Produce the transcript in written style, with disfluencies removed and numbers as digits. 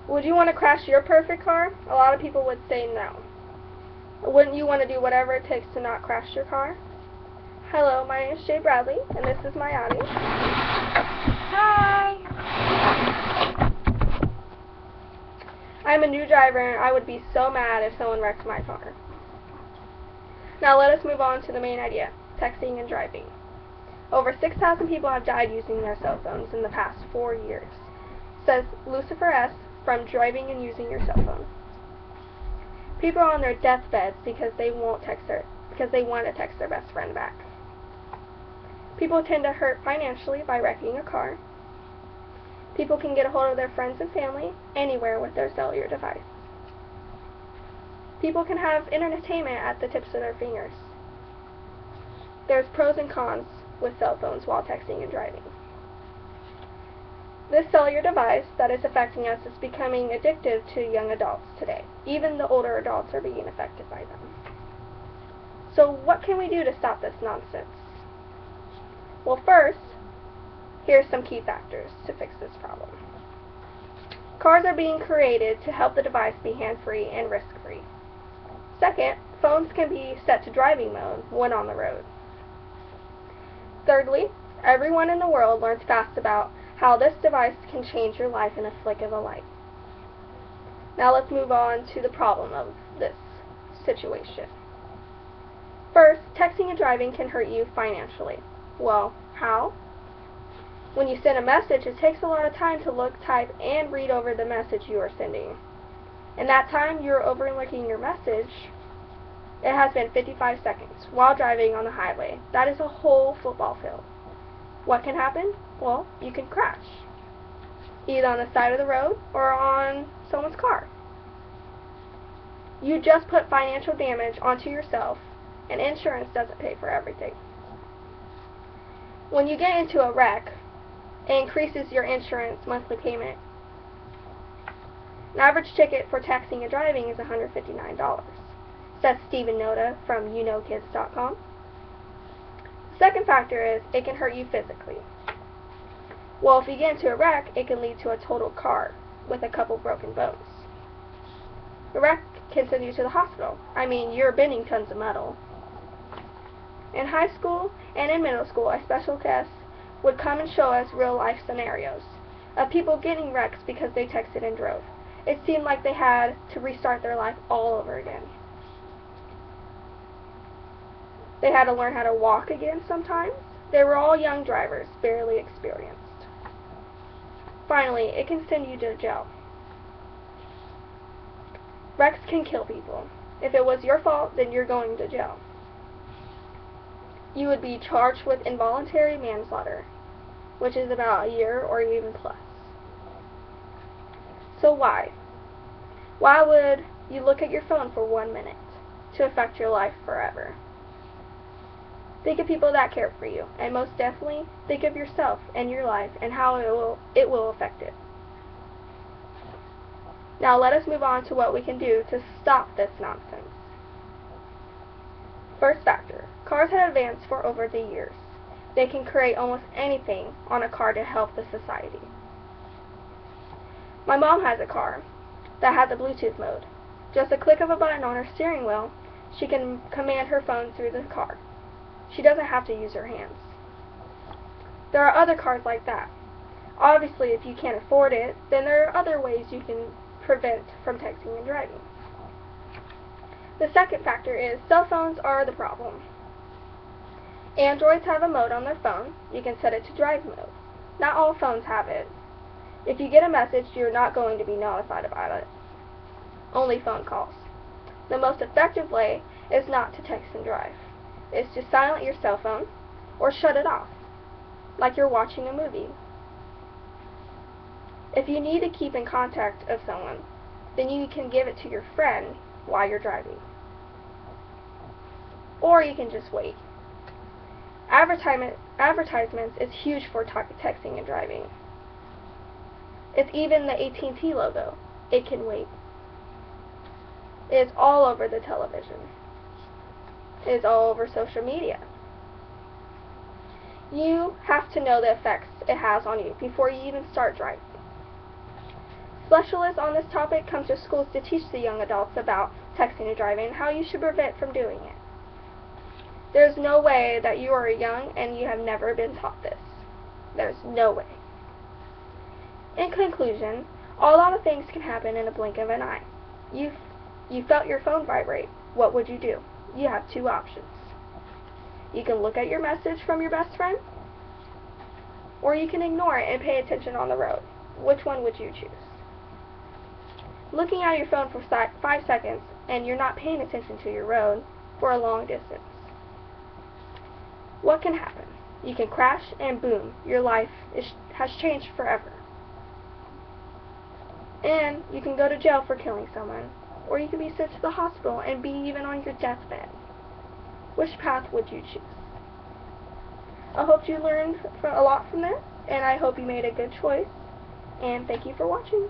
Would you want to crash your perfect car? A lot of people would say no. Wouldn't you want to do whatever it takes to not crash your car? Hello, my name is Jade Bradley, and this is my Audi. Hi! I'm a new driver, and I would be so mad if someone wrecked my car. Now let us move on to the main idea, texting and driving. Over 6,000 people have died using their cell phones in the past 4 years, says Lucifer S. from Driving and Using Your Cell Phone. People are on their deathbeds because they want to text their best friend back. People tend to hurt financially by wrecking a car. People can get a hold of their friends and family anywhere with their cellular device. People can have entertainment at the tips of their fingers. There's pros and cons with cell phones while texting and driving. This cellular device that is affecting us is becoming addictive to young adults today. Even the older adults are being affected by them. So what can we do to stop this nonsense? Well, first, here's some key factors to fix this problem. Cars are being created to help the device be hand-free and risk-free. Second, phones can be set to driving mode when on the road. Thirdly, everyone in the world learns fast about how this device can change your life in a flick of a light. Now let's move on to the problem of this situation. First, texting and driving can hurt you financially. Well, how? When you send a message, it takes a lot of time to look, type, and read over the message you are sending. In that time you're overlooking your message, it has been 55 seconds while driving on the highway. That is a whole football field. What can happen? Well, you can crash, either on the side of the road or on someone's car. You just put financial damage onto yourself, and insurance doesn't pay for everything. When you get into a wreck, it increases your insurance monthly payment. An average ticket for texting and driving is $159, says Stephen Noda from YouKnowKids.com. The second factor is it can hurt you physically. Well, if you get into a wreck, it can lead to a totaled car with a couple broken bones. The wreck can send you to the hospital. I mean, you're bending tons of metal. In high school and in middle school, a special guest would come and show us real-life scenarios of people getting wrecks because they texted and drove. It seemed like they had to restart their life all over again. They had to learn how to walk again sometimes. They were all young drivers, barely experienced. Finally, it can send you to jail. Wrecks can kill people. If it was your fault, then you're going to jail. You would be charged with involuntary manslaughter, which is about a year or even plus. So why? Why would you look at your phone for 1 minute to affect your life forever? Think of people that care for you, and most definitely, think of yourself and your life and how it will affect it. Now let us move on to what we can do to stop this nonsense. First factor, cars have advanced for over the years. They can create almost anything on a car to help the society. My mom has a car that has a Bluetooth mode. Just a click of a button on her steering wheel, she can command her phone through the car. She doesn't have to use her hands. There are other cars like that. Obviously, if you can't afford it, then there are other ways you can prevent from texting and driving. The second factor is cell phones are the problem. Androids have a mode on their phone. You can set it to drive mode. Not all phones have it. If you get a message, you're not going to be notified about it. Only phone calls. The most effective way is not to text and drive. It's to silence your cell phone or shut it off, like you're watching a movie. If you need to keep in contact of someone, then you can give it to your friend while you're driving. Or you can just wait. Advertisements is huge for texting and driving. It's even the AT&T logo. It can wait. It is all over the television. It is all over social media. You have to know the effects it has on you before you even start driving. Specialists on this topic come to schools to teach the young adults about texting and driving and how you should prevent from doing it. There's no way that you are young and you have never been taught this. There's no way. In conclusion, a lot of things can happen in a blink of an eye. You felt your phone vibrate. What would you do? You have two options. You can look at your message from your best friend, or you can ignore it and pay attention on the road. Which one would you choose? Looking at your phone for 5 seconds and you're not paying attention to your road for a long distance. What can happen? You can crash and boom, your life has changed forever. And you can go to jail for killing someone, or you can be sent to the hospital and be even on your deathbed. Which path would you choose? I hope you learned a lot from this, and I hope you made a good choice, and thank you for watching.